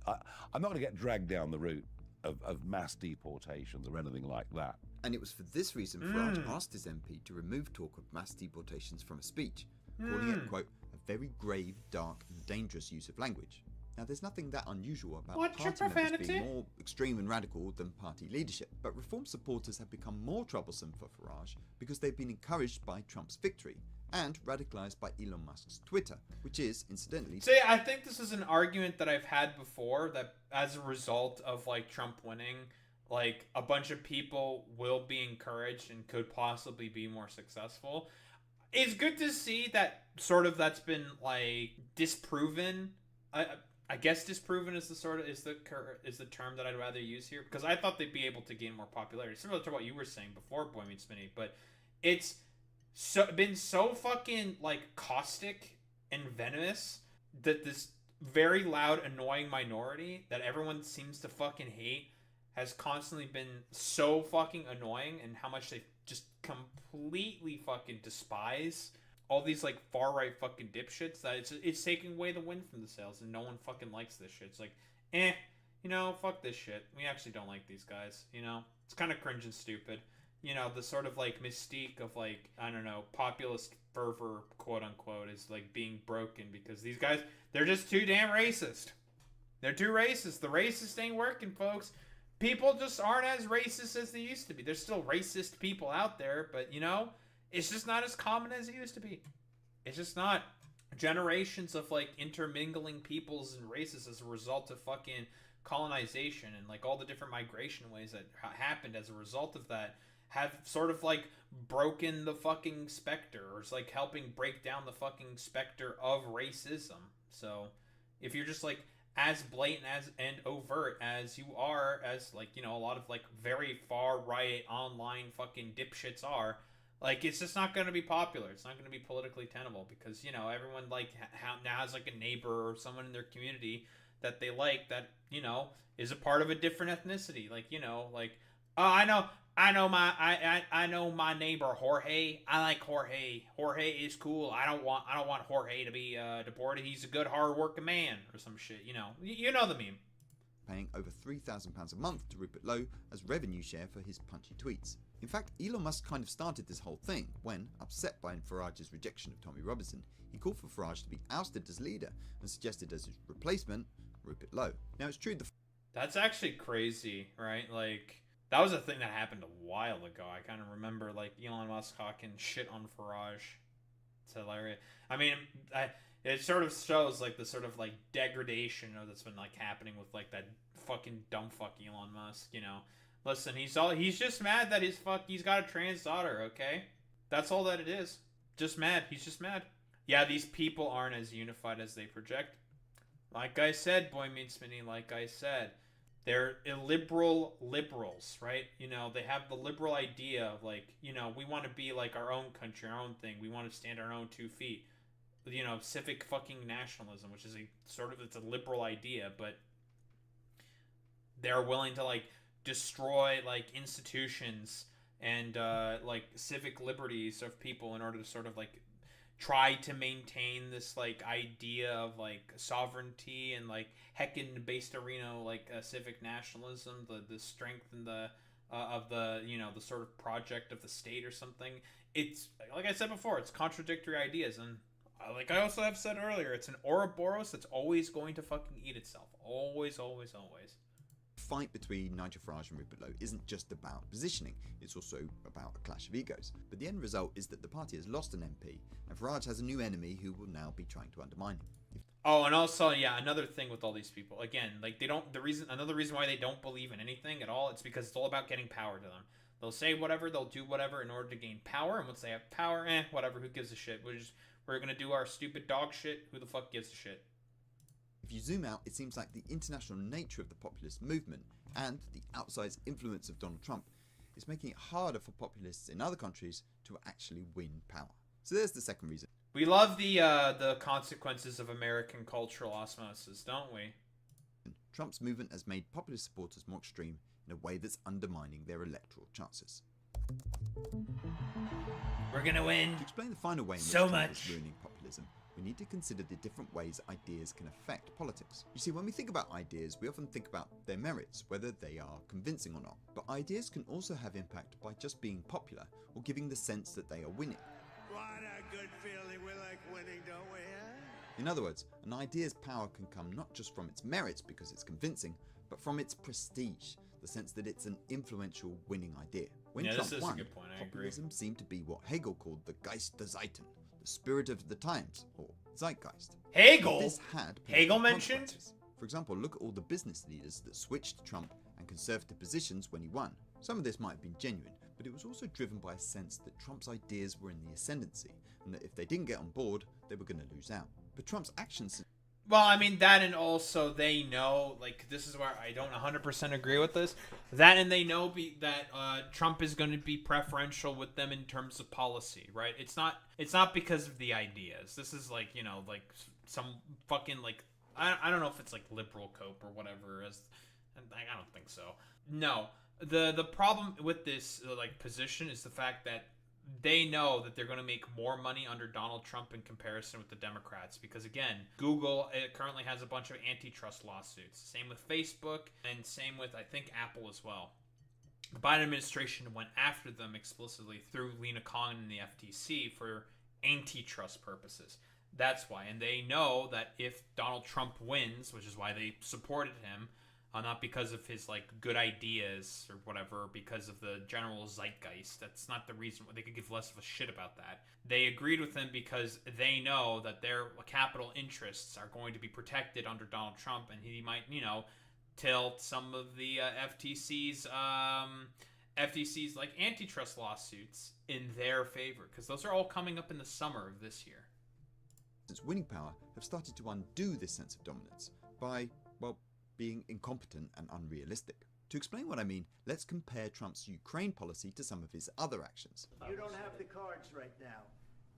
I'm not going to get dragged down the route of mass deportations or anything like that. And it was for this reason Farage asked his MP to remove talk of mass deportations from a speech, calling it, quote, a very grave, dark and dangerous use of language. Now, there's nothing that unusual about party members being more extreme and radical than party leadership, but Reform supporters have become more troublesome for Farage because they've been encouraged by Trump's victory and radicalized by Elon Musk's Twitter, which is, incidentally... See, I think this is an argument that I've had before, that as a result of, like, Trump winning, like, a bunch of people will be encouraged and could possibly be more successful. It's good to see that sort of that's been, like, disproven. I guess disproven is the term that I'd rather use here, because I thought they'd be able to gain more popularity, similar to what you were saying before, Boy Meets Smitty, but it's been so fucking like caustic and venomous that this very loud, annoying minority that everyone seems to fucking hate has constantly been so fucking annoying, and how much they just completely fucking despise all these like far right fucking dipshits, that it's taking away the wind from the sails, and no one fucking likes this shit. It's like, you know, fuck this shit. We actually don't like these guys, you know? It's kind of cringe and stupid. You know, the sort of like mystique of like, I don't know, populist fervor, quote unquote, is like being broken because these guys, they're just too damn racist. They're too racist. The racist ain't working, folks. People just aren't as racist as they used to be. There's still racist people out there, but you know, it's just not as common as it used to be. It's just not. Generations of like intermingling peoples and races as a result of fucking colonization and like all the different migration ways that happened as a result of that have sort of like broken the fucking specter, or it's like helping break down the fucking specter of racism. So if you're just like as blatant as and overt as you are, as like, you know, a lot of like very far right online fucking dipshits are, like, it's just not going to be popular. It's not going to be politically tenable because, you know, everyone like now has like a neighbor or someone in their community that they like that, you know, is a part of a different ethnicity. Like, you know, like, oh, I know my neighbor Jorge. I like Jorge. Jorge is cool. I don't want Jorge to be deported. He's a good, hard-working man or some shit. You know, you know the meme. Paying over £3,000 a month to Rupert Lowe as revenue share for his punchy tweets. In fact, Elon Musk kind of started this whole thing when, upset by Farage's rejection of Tommy Robinson, he called for Farage to be ousted as leader and suggested as his replacement Rupert Lowe. Now, it's true that's actually crazy, right? Like, that was a thing that happened a while ago. I kind of remember, like, Elon Musk talking shit on Farage. It's hilarious. I mean, it sort of shows, like, the sort of, like, degradation that's been, like, happening with, like, that fucking dumb fuck Elon Musk, you know? Listen, he's just mad that he's got a trans daughter, okay? That's all that it is. Just mad. He's just mad. Yeah, these people aren't as unified as they project. Like I said, Boy Meets Smitty, like I said, they're illiberal liberals, right? You know, they have the liberal idea of, like, you know, we want to be like our own country, our own thing. We want to stand on our own 2 feet. You know, civic fucking nationalism, which is it's a liberal idea, but they're willing to, like, destroy, like, institutions and, like, civic liberties of people in order to sort of, like, try to maintain this, like, idea of, like, sovereignty and, like, heckin' based arena, like, civic nationalism, the strength and the of the, you know, the sort of project of the state or something. It's, like I said before, it's contradictory ideas, and like I also have said earlier, it's an Ouroboros that's always going to fucking eat itself. Always, always, always. Fight between Nigel Farage and Rupert Lowe isn't just about positioning, it's also about a clash of egos. But the end result is that the party has lost an MP, and Farage has a new enemy who will now be trying to undermine him. Oh, and also, yeah, another thing with all these people, again, like, another reason why they don't believe in anything at all, it's because it's all about getting power to them. They'll say whatever, they'll do whatever in order to gain power, and once they have power, whatever, who gives a shit? We're gonna do our stupid dog shit, who the fuck gives a shit? If you zoom out, it seems like the international nature of the populist movement and the outsized influence of Donald Trump is making it harder for populists in other countries to actually win power. So there's the second reason. We love the consequences of American cultural osmosis, don't we? Trump's movement has made populist supporters more extreme in a way that's undermining their electoral chances. We're gonna win. To explain the final way in which So Trump much. is ruining populism, we need to consider the different ways ideas can affect politics. You see, when we think about ideas, we often think about their merits, whether they are convincing or not. But ideas can also have impact by just being popular or giving the sense that they are winning. What a good feeling. We like winning, don't we? In other words, an idea's power can come not just from its merits because it's convincing, but from its prestige, the sense that it's an influential winning idea. When Yeah, Trump this is a won, good point, I agree. populism seemed to be what Hegel called the Geist der Zeiten, the spirit of the times, or Zeitgeist. Hegel? This had Hegel political mentioned? consequences. For example, look at all the business leaders that switched to Trump and conservative positions when he won. Some of this might have been genuine, but it was also driven by a sense that Trump's ideas were in the ascendancy, and that if they didn't get on board, they were going to lose out. But Trump's actions... Well, I mean, that and also they know, like, this is where I don't 100% agree with this. That and they know that Trump is going to be preferential with them in terms of policy, right? It's not because of the ideas. This is like, you know, like some fucking, like, I don't know if it's like liberal cope or whatever. I don't think so. No. The problem with this, like, position is the fact that they know that they're going to make more money under Donald Trump in comparison with the Democrats. Because, again, Google currently has a bunch of antitrust lawsuits. Same with Facebook, and same with, I think, Apple as well. The Biden administration went after them explicitly through Lena Khan and the FTC for antitrust purposes. That's why. And they know that if Donald Trump wins, which is why they supported him, not because of his, like, good ideas or whatever, because of the general zeitgeist. That's not the reason why they could give less of a shit about that. They agreed with him because they know that their capital interests are going to be protected under Donald Trump, and he might, you know, tilt some of the FTC's like antitrust lawsuits in their favor, because those are all coming up in the summer of this year. Since winning power have started to undo this sense of dominance by, well, being incompetent and unrealistic. To explain what I mean, let's compare Trump's Ukraine policy to some of his other actions. You don't have the cards right now.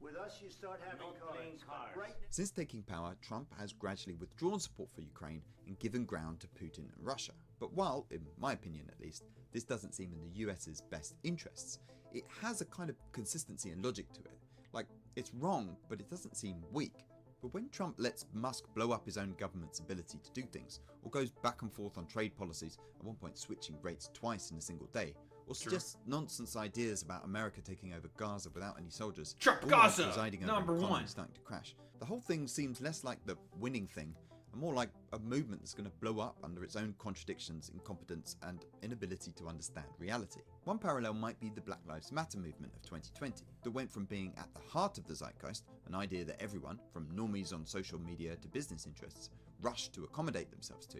With us, you start having cards. Right now. Since taking power, Trump has gradually withdrawn support for Ukraine and given ground to Putin and Russia. But while, in my opinion at least, this doesn't seem in the US's best interests, it has a kind of consistency and logic to it. Like, it's wrong, but it doesn't seem weak. But when Trump lets Musk blow up his own government's ability to do things, or goes back and forth on trade policies, at one point switching rates twice in a single day, or suggests nonsense ideas about America taking over Gaza without any soldiers, Trump or Gaza, presiding over number an economy one. starting to crash, the whole thing seems less like the winning thing, and more like a movement that's going to blow up under its own contradictions, incompetence, and inability to understand reality. One parallel might be the Black Lives Matter movement of 2020, that went from being at the heart of the zeitgeist, an idea that everyone, from normies on social media to business interests, rushed to accommodate themselves to,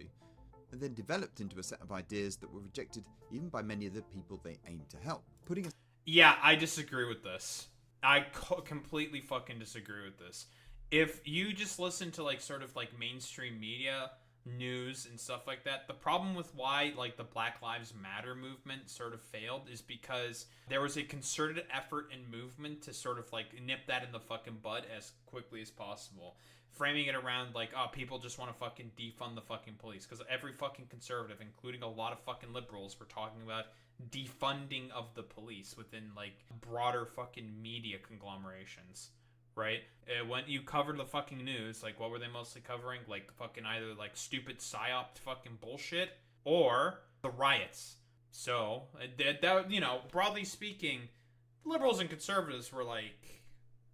and then developed into a set of ideas that were rejected even by many of the people they aimed to help. Yeah, I disagree with this. I completely fucking disagree with this. If you just listen to, like, sort of, like, mainstream media, news, and stuff like that, the problem with why, like, the Black Lives Matter movement sort of failed is because there was a concerted effort and movement to sort of, like, nip that in the fucking bud as quickly as possible. Framing it around, like, oh, people just want to fucking defund the fucking police. Because every fucking conservative, including a lot of fucking liberals, were talking about defunding of the police within, like, broader fucking media conglomerations. Right? When you covered the fucking news, like, what were they mostly covering? Like, fucking either, like, stupid psyop fucking bullshit or the riots. So, that, you know, broadly speaking, liberals and conservatives were like,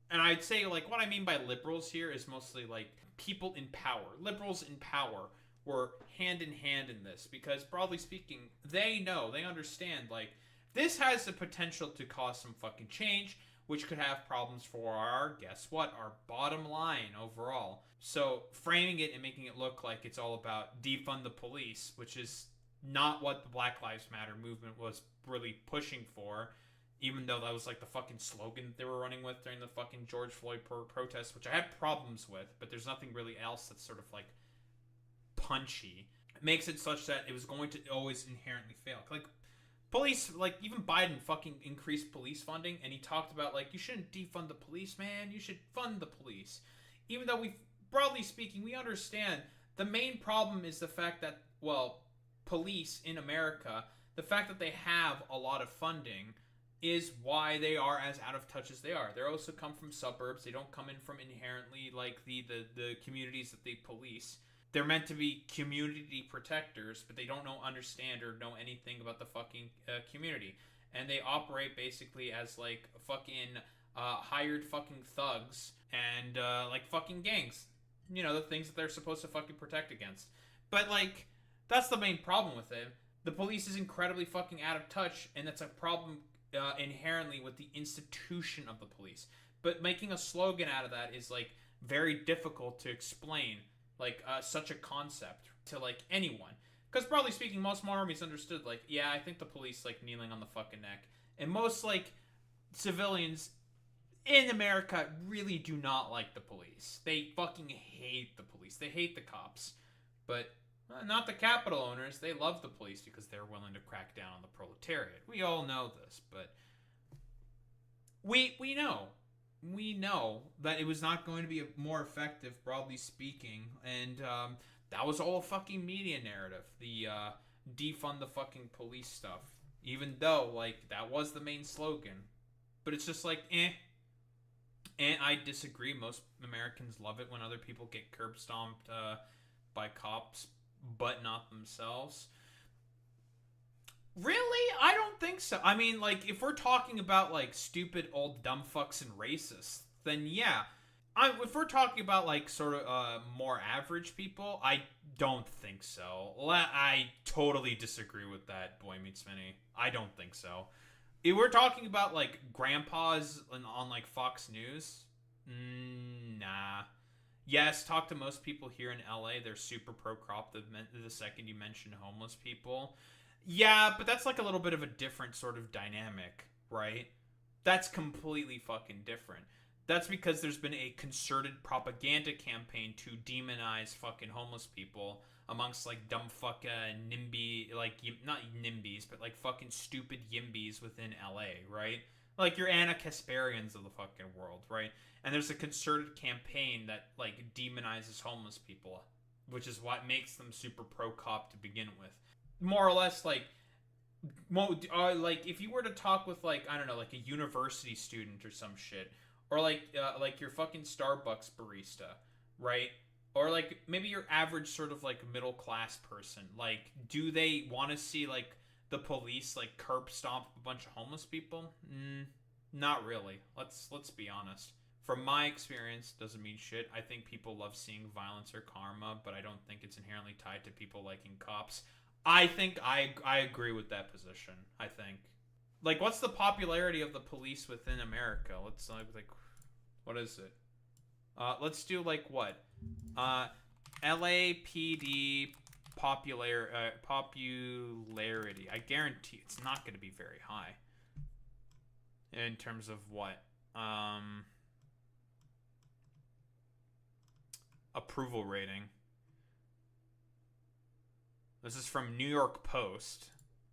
and I'd say, like, what I mean by liberals here is mostly, like, people in power. Liberals in power were hand in hand in this because, broadly speaking, they know, they understand, like, this has the potential to cause some fucking change, which could have problems for our, guess what, our bottom line overall. So framing it and making it look like it's all about defund the police, which is not what the Black Lives Matter movement was really pushing for, even though that was like the fucking slogan they were running with during the fucking George Floyd protest, which I had problems with, but there's nothing really else that's sort of like punchy. It makes it such that it was going to always inherently fail. Like, Police, like, even Biden fucking increased police funding, and he talked about, like, you shouldn't defund the police, man. You should fund the police. Even though broadly speaking, we understand the main problem is the fact that, well, police in America, the fact that they have a lot of funding is why they are as out of touch as they are. They also come from suburbs. They don't come in from inherently, like, the communities that they police. They're meant to be community protectors, but they don't understand or know anything about the fucking community. And they operate basically as, like, fucking hired fucking thugs and, like, fucking gangs. You know, the things that they're supposed to fucking protect against. But, like, that's the main problem with it. The police is incredibly fucking out of touch, and that's a problem inherently with the institution of the police. But making a slogan out of that is, like, very difficult to explain. Like, such a concept to, like, anyone. Because, broadly speaking, most armies understood, like, yeah, I think the police, like, kneeling on the fucking neck. And most, like, civilians in America really do not like the police. They fucking hate the police. They hate the cops. But not the capital owners. They love the police because they're willing to crack down on the proletariat. We all know this, but we know. We know that it was not going to be more effective, broadly speaking, and that was all a fucking media narrative, the defund the fucking police stuff, even though, like, that was the main slogan. But it's just like, And I disagree. Most Americans love it when other people get curb stomped by cops, but not themselves. Really? I don't think so. I mean, like, if we're talking about, like, stupid old dumb fucks and racists, then yeah. If we're talking about, like, sort of more average people, I don't think so. I totally disagree with that, Boy Meets Minnie. I don't think so. If we're talking about, like, grandpas on like, Fox News, nah. Yes, talk to most people here in LA. They're super pro-crop the second you mention homeless people. Yeah, but that's like a little bit of a different sort of dynamic, right? That's completely fucking different. That's because there's been a concerted propaganda campaign to demonize fucking homeless people amongst, like, dumb fuck NIMBY, like, not NIMBYs, but, like, fucking stupid YIMBYs within LA, right? Like, your Anna Kasparians of the fucking world, right? And there's a concerted campaign that, like, demonizes homeless people, which is what makes them super pro-cop to begin with. More or less, like, like, if you were to talk with, like, I don't know, like, a university student or some shit, or, like your fucking Starbucks barista, right? Or, like, maybe your average sort of, like, middle-class person, like, do they want to see, like, the police, like, curb stomp a bunch of homeless people? Not really. Let's be honest. From my experience, doesn't mean shit. I think people love seeing violence or karma, but I don't think it's inherently tied to people liking cops. I think I agree with that position. I think, like, what's the popularity of the police within America? Let's like what is it? Let's do, like, what? LAPD popularity. I guarantee it's not going to be very high. In terms of what? Approval rating. This is from New York Post,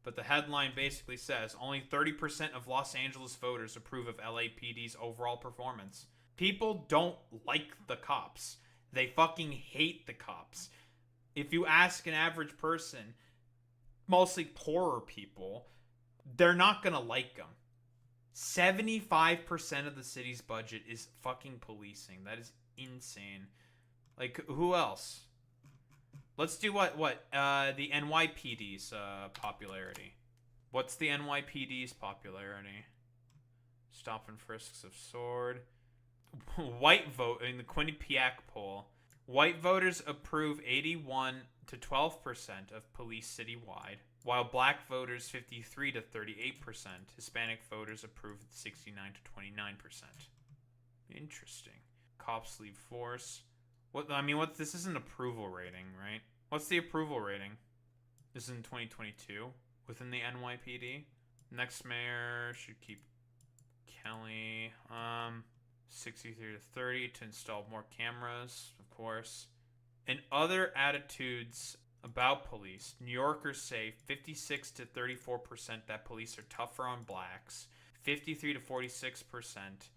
but the headline basically says only 30% of Los Angeles voters approve of LAPD's overall performance. People don't like the cops. They fucking hate the cops. If you ask an average person, mostly poorer people, they're not gonna like them. 75% of the city's budget is fucking policing. That is insane. Like, who else? Let's do what the NYPD's popularity. What's the NYPD's popularity? Stop and frisks of sword. White vote in the Quinnipiac poll. White voters approve 81 to 12% of police citywide, while black voters 53 to 38%. Hispanic voters approve 69 to 29%. Interesting. Cops leave force. This is an approval rating, right? What's the approval rating? This is in 2022 within the NYPD. Next mayor should keep Kelly. 63 to 30 to install more cameras, of course. And other attitudes About police, New Yorkers say 56 to 34% that police are tougher on blacks. 53 to 46%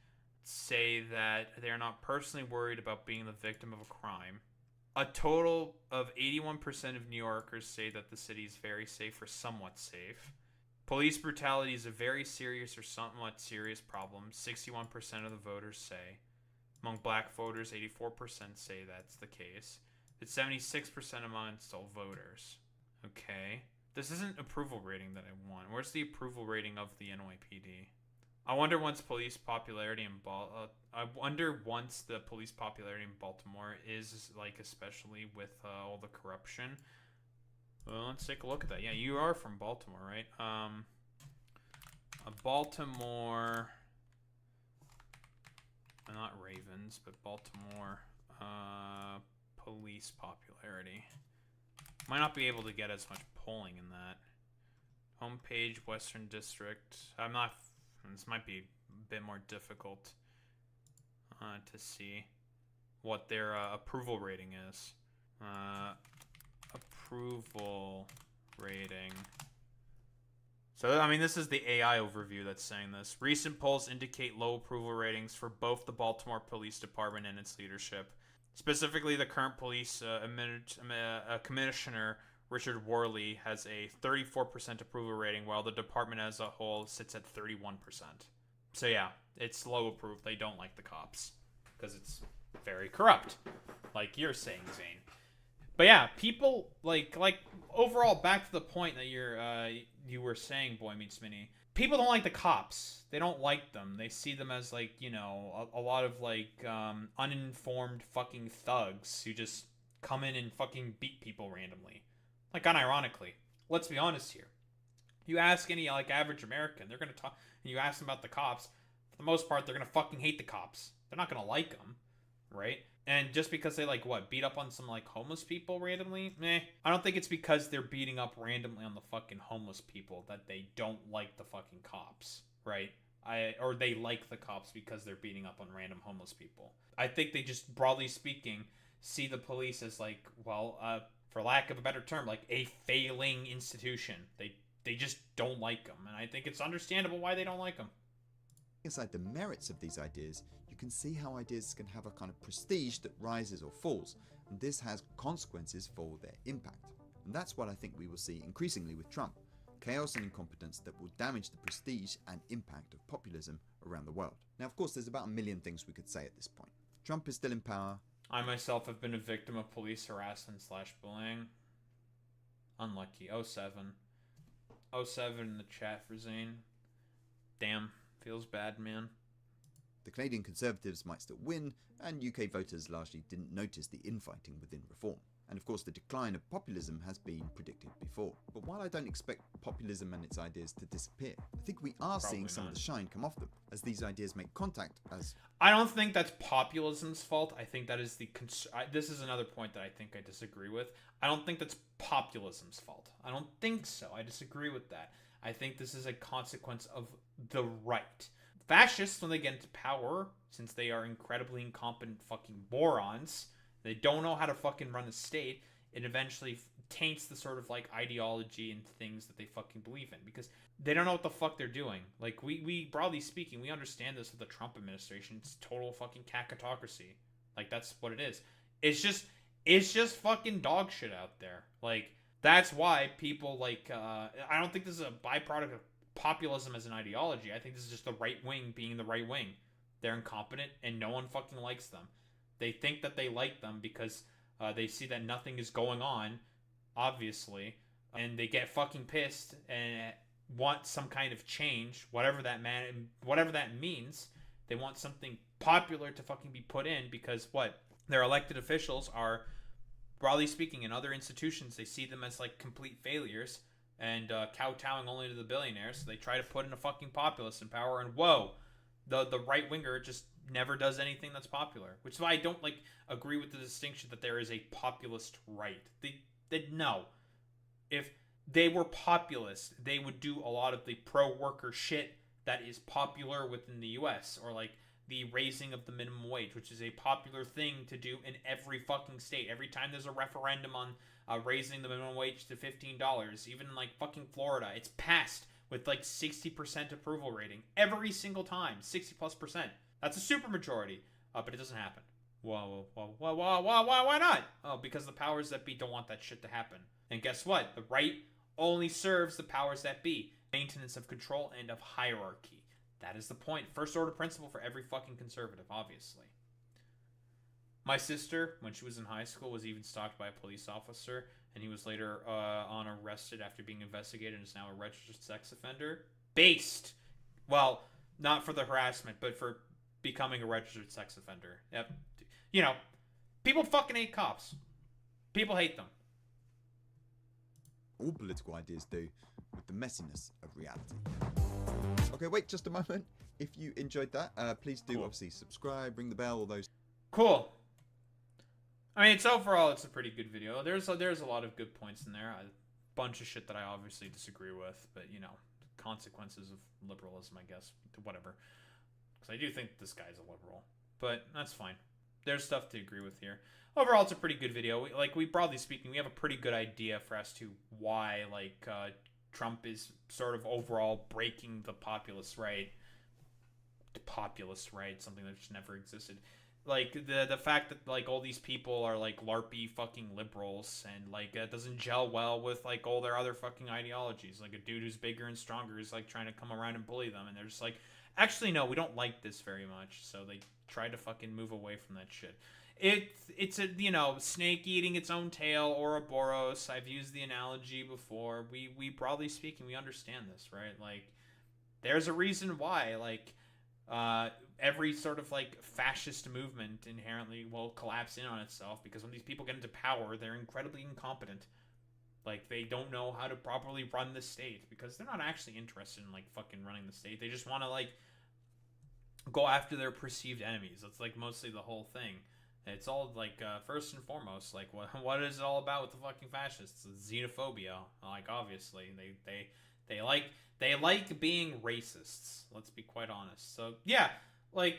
say that they are not personally worried about being the victim of a crime. A total of 81% of New Yorkers say that the city is very safe or somewhat safe. Police brutality is a very serious or somewhat serious problem. 61% of the voters say. Among black voters, 84% say that's the case. It's 76% amongst all voters. Okay. This isn't approval rating that I want. Where's the approval rating of the NYPD? I wonder once the police popularity in Baltimore is like, especially with all the corruption. Well, let's take a look at that. Yeah, you are from Baltimore, right? Baltimore, not Ravens, but Baltimore police popularity. Might not be able to get as much polling in that. Homepage, Western District. This might be a bit more difficult to see what their approval rating is. Approval rating. So, I mean, this is the AI overview that's saying this. Recent polls indicate low approval ratings for both the Baltimore Police Department and its leadership. Specifically, the current police commissioner, Richard Worley, has a 34% approval rating, while the department as a whole sits at 31%. So yeah, it's low approval. They don't like the cops because it's very corrupt, like you're saying, Zane. But yeah, people like overall, back to the point that you were saying, Boy Meets Mini. People don't like the cops. They don't like them. They see them as, like, you know, a lot of, like, uninformed fucking thugs who just come in and fucking beat people randomly. Like, unironically. Let's be honest here. You ask any, like, average American, they're gonna talk, and you ask them about the cops, for the most part, they're gonna fucking hate the cops. They're not gonna like them, right? And just because they, like, what, beat up on some, like, homeless people randomly? Meh. I don't think it's because they're beating up randomly on the fucking homeless people that they don't like the fucking cops, right? Or they like the cops because they're beating up on random homeless people. I think they just, broadly speaking, see the police as, like, well, for lack of a better term, like, a failing institution. They just don't like them, and I think it's understandable why they don't like them. Inside the merits of these ideas, you can see how ideas can have a kind of prestige that rises or falls, and this has consequences for their impact. And that's what I think we will see increasingly with Trump. Chaos and incompetence that will damage the prestige and impact of populism around the world. Now, of course, there's about a million things we could say at this point. Trump is still in power. I myself have been a victim of police harassment / bullying. Unlucky. 07. 07 in the chat for Zane. Damn. Feels bad, man. The Canadian Conservatives might still win, and UK voters largely didn't notice the infighting within Reform. And of course, the decline of populism has been predicted before. But while I don't expect populism and its ideas to disappear, I think we are seeing some of the shine come off them, as these ideas make contact as... I don't think that's populism's fault. I think that is this is another point that I think I disagree with. I don't think that's populism's fault. I don't think so. I disagree with that. I think this is a consequence of the right. Fascists, when they get into power, since they are incredibly incompetent fucking morons, they don't know how to fucking run a state, it eventually taints the sort of, like, ideology and things that they fucking believe in, because they don't know what the fuck they're doing. Like, we broadly speaking, we understand this with the Trump administration. It's total fucking cacatocracy. Like, that's what it is. It's just fucking dog shit out there. Like, that's why people, like, I don't think this is a byproduct of populism as an ideology. I think this is just the right wing being the right wing. They're incompetent, and no one fucking likes them. They think that they like them because they see that nothing is going on, obviously, and they get fucking pissed and want some kind of change, whatever that means. They want something popular to fucking be put in because what? Their elected officials are, broadly speaking, in other institutions, they see them as, like, complete failures and kowtowing only to the billionaires. So they try to put in a fucking populist in power, and whoa, the right winger just never does anything that's popular. Which is why I don't, like, agree with the distinction that there is a populist right. No. If they were populist, they would do a lot of the pro-worker shit that is popular within the US, or, like, the raising of the minimum wage, which is a popular thing to do in every fucking state. Every time there's a referendum on raising the minimum wage to $15, even in like fucking Florida, it's passed with like 60% approval rating. Every single time, 60+%. That's a super majority, but it doesn't happen. Whoa, why not? Oh, because the powers that be don't want that shit to happen. And guess what? The right only serves the powers that be. Maintenance of control and of hierarchy. That is the point. First order principle for every fucking conservative, obviously. My sister, when she was in high school, was even stalked by a police officer, and he was later arrested after being investigated and is now a registered sex offender. Based! Well, not for the harassment, but for becoming a registered sex offender. Yep. You know, people fucking hate cops. People hate them. All political ideas do, with the messiness of reality. Okay, wait just a moment. If you enjoyed that, please do obviously subscribe, ring the bell, all those. Cool. I mean, overall, it's a pretty good video. There's a lot of good points in there. A bunch of shit that I obviously disagree with, but you know, consequences of liberalism, I guess. Whatever. Because I do think this guy's a liberal, but that's fine. There's stuff to agree with here. Overall, it's a pretty good video. We broadly speaking, we have a pretty good idea for as to why, Trump is sort of overall breaking the populist right. Populist right, something that just never existed. Like, the fact that, like, all these people are, like, LARPy fucking liberals, and, like, it doesn't gel well with, like, all their other fucking ideologies. Like, a dude who's bigger and stronger is, like, trying to come around and bully them, and they're just like, actually, no, we don't like this very much, so they try to fucking move away from that shit. It's a, you know, snake eating its own tail, Ouroboros. I've used the analogy before. We broadly speaking, we understand this, right? Like, there's a reason why, like, every sort of, like, fascist movement inherently will collapse in on itself, because when these people get into power, they're incredibly incompetent. Like, they don't know how to properly run the state, because they're not actually interested in, like, fucking running the state. They just want to, like, go after their perceived enemies. That's, like, mostly the whole thing. It's all, like, first and foremost, like, what is it all about with the fucking fascists? It's xenophobia. Like, obviously, they like being racists. Let's be quite honest. So, yeah, like,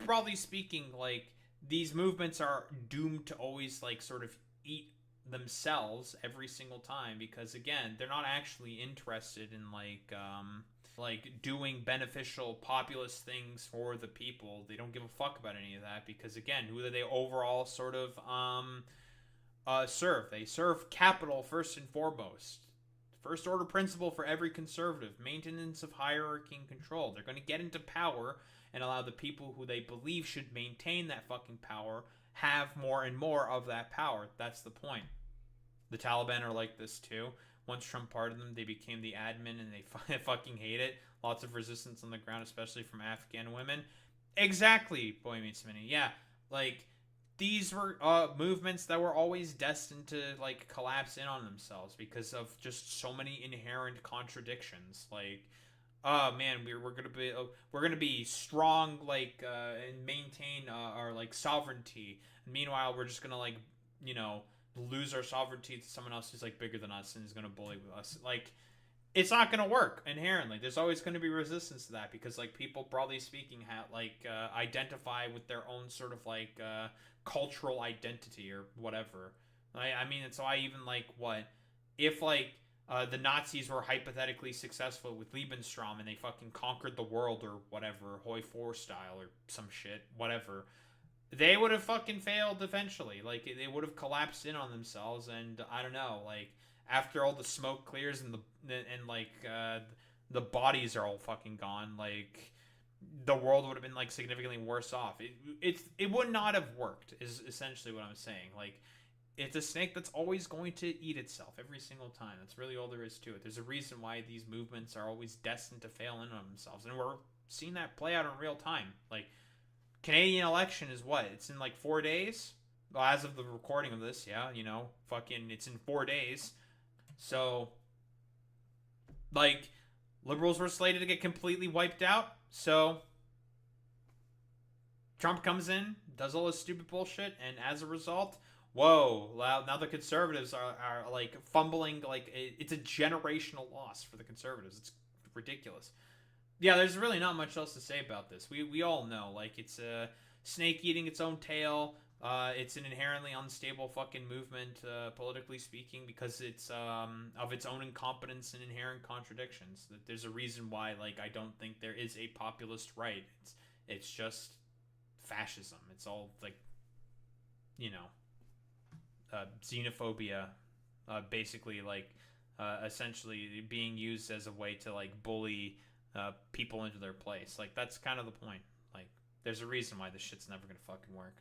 broadly speaking, like, these movements are doomed to always, like, sort of eat themselves every single time, because, again, they're not actually interested in, like, doing beneficial populist things for the people. They don't give a fuck about any of that, because, again, who do they overall sort of serve? They serve capital first and foremost. First order principle for every conservative: maintenance of hierarchy and control. They're going to get into power and allow the people who they believe should maintain that fucking power have more and more of that power. That's the point. The Taliban are like this too. Once Trump pardoned them, they became the admin, and they fucking hate it. Lots of resistance on the ground, especially from Afghan women. Exactly, Boy Meets Minnie. Yeah, like, these were movements that were always destined to, like, collapse in on themselves because of just so many inherent contradictions. Like, oh man, we're gonna be strong, like, and maintain our, like, sovereignty. And meanwhile, we're just gonna, like, you know, lose our sovereignty to someone else who's, like, bigger than us and is gonna bully us. Like, it's not gonna work inherently. There's always gonna be resistance to that, because, like, people, broadly speaking, identify with their own sort of, like, cultural identity or whatever. I mean, and so I even, like, what if, like, the Nazis were hypothetically successful with Lebensraum and they fucking conquered the world or whatever, Hoi 4 style or some shit, whatever. They would have fucking failed eventually. Like, they would have collapsed in on themselves, and I don't know, like, after all the smoke clears and the bodies are all fucking gone, like, the world would have been, like, significantly worse off. It would not have worked, is essentially what I'm saying. Like, it's a snake that's always going to eat itself every single time. That's really all there is to it. There's a reason why these movements are always destined to fail in on themselves, and we're seeing that play out in real time. Like, Canadian election is what? It's in, like, 4 days? Well, as of the recording of this, yeah, you know, fucking, it's in 4 days. So, like, liberals were slated to get completely wiped out, so Trump comes in, does all this stupid bullshit, and as a result, whoa, now the conservatives are like, fumbling, like, it's a generational loss for the conservatives. It's ridiculous. Yeah, there's really not much else to say about this. We all know, like, it's a snake eating its own tail. It's an inherently unstable fucking movement, politically speaking, because it's of its own incompetence and inherent contradictions. That there's a reason why, like, I don't think there is a populist right. It's just fascism. It's all, like, you know, xenophobia, basically, like, essentially being used as a way to, like, bully people into their place. Like, that's kind of the point. Like, there's a reason why this shit's never gonna fucking work.